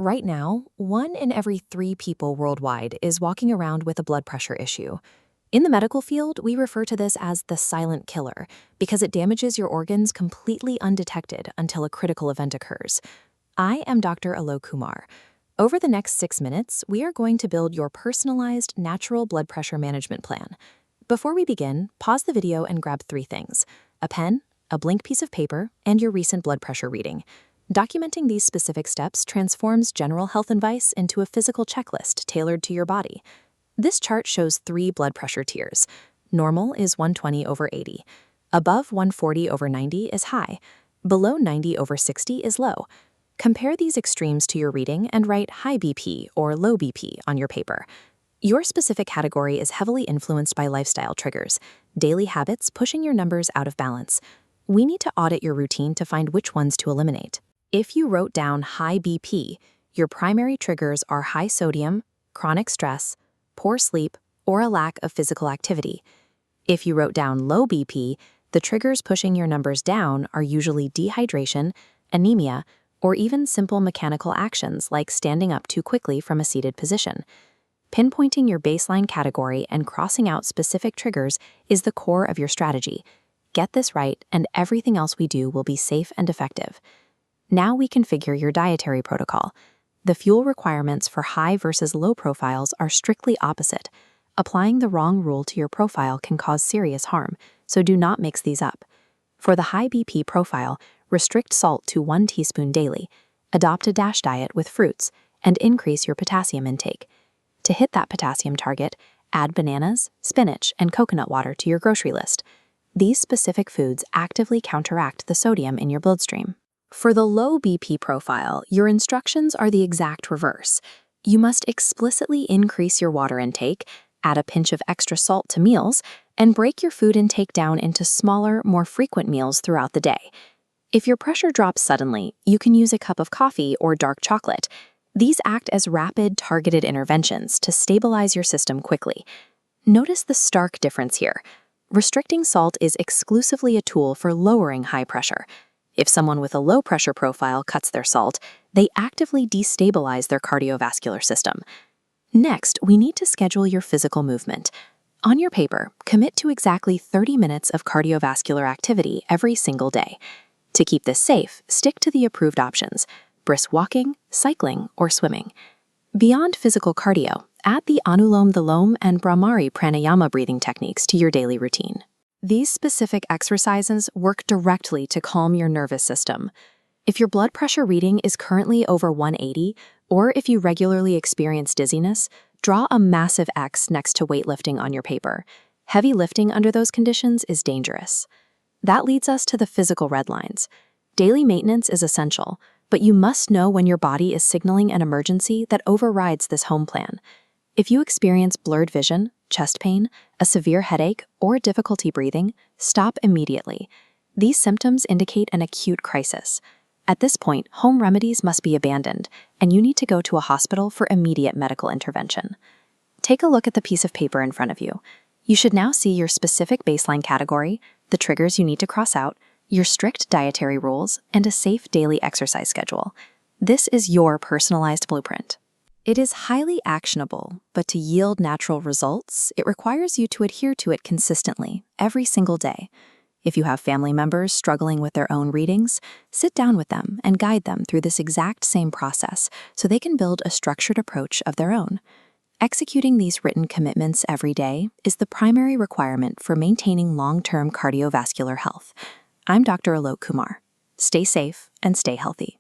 Right now, 1 in every 3 people worldwide is walking around with a blood pressure issue. In the medical field, we refer to this as the silent killer because it damages your organs completely undetected until a critical event occurs. I am Dr. Alok Kumar. Over the next 6 minutes, we are going to build your personalized natural blood pressure management plan. Before we begin, pause the video and grab 3 things: a pen, a blank piece of paper, and your recent blood pressure reading. Documenting these specific steps transforms general health advice into a physical checklist tailored to your body. This chart shows 3 blood pressure tiers. Normal is 120/80. Above 140/90 is high. Below 90/60 is low. Compare these extremes to your reading and write high BP or low BP on your paper. Your specific category is heavily influenced by lifestyle triggers, daily habits pushing your numbers out of balance. We need to audit your routine to find which ones to eliminate. If you wrote down high BP, your primary triggers are high sodium, chronic stress, poor sleep, or a lack of physical activity. If you wrote down low BP, the triggers pushing your numbers down are usually dehydration, anemia, or even simple mechanical actions like standing up too quickly from a seated position. Pinpointing your baseline category and crossing out specific triggers is the core of your strategy. Get this right, and everything else we do will be safe and effective. Now we configure your dietary protocol. The fuel requirements for high versus low profiles are strictly opposite. Applying the wrong rule to your profile can cause serious harm, so do not mix these up. For the high BP profile, restrict salt to 1 teaspoon daily, adopt a DASH diet with fruits, and increase your potassium intake. To hit that potassium target, add bananas, spinach, and coconut water to your grocery list. These specific foods actively counteract the sodium in your bloodstream. For the low BP profile, your instructions are the exact reverse. You must explicitly increase your water intake, add a pinch of extra salt to meals, and break your food intake down into smaller, more frequent meals throughout the day. If your pressure drops suddenly, you can use a cup of coffee or dark chocolate. These act as rapid, targeted interventions to stabilize your system quickly. Notice the stark difference here. Restricting salt is exclusively a tool for lowering high pressure. If someone with a low pressure profile cuts their salt, they actively destabilize their cardiovascular system. Next, we need to schedule your physical movement. On your paper, commit to exactly 30 minutes of cardiovascular activity every single day. To keep this safe, stick to the approved options: brisk walking, cycling, or swimming. Beyond physical cardio, add the Anulom Vilom and Brahmari Pranayama breathing techniques to your daily routine. These specific exercises work directly to calm your nervous system. If your blood pressure reading is currently over 180, or if you regularly experience dizziness, draw a massive X next to weightlifting on your paper. Heavy lifting under those conditions is dangerous. That leads us to the physical red lines. Daily maintenance is essential, but you must know when your body is signaling an emergency that overrides this home plan. If you experience blurred vision, chest pain, a severe headache, or difficulty breathing, stop immediately. These symptoms indicate an acute crisis. At this point, home remedies must be abandoned, and you need to go to a hospital for immediate medical intervention. Take a look at the piece of paper in front of you. You should now see your specific baseline category, the triggers you need to cross out, your strict dietary rules, and a safe daily exercise schedule. This is your personalized blueprint. It is highly actionable, but to yield natural results, it requires you to adhere to it consistently, every single day. If you have family members struggling with their own readings, sit down with them and guide them through this exact same process so they can build a structured approach of their own. Executing these written commitments every day is the primary requirement for maintaining long-term cardiovascular health. I'm Dr. Alok Kumar. Stay safe and stay healthy.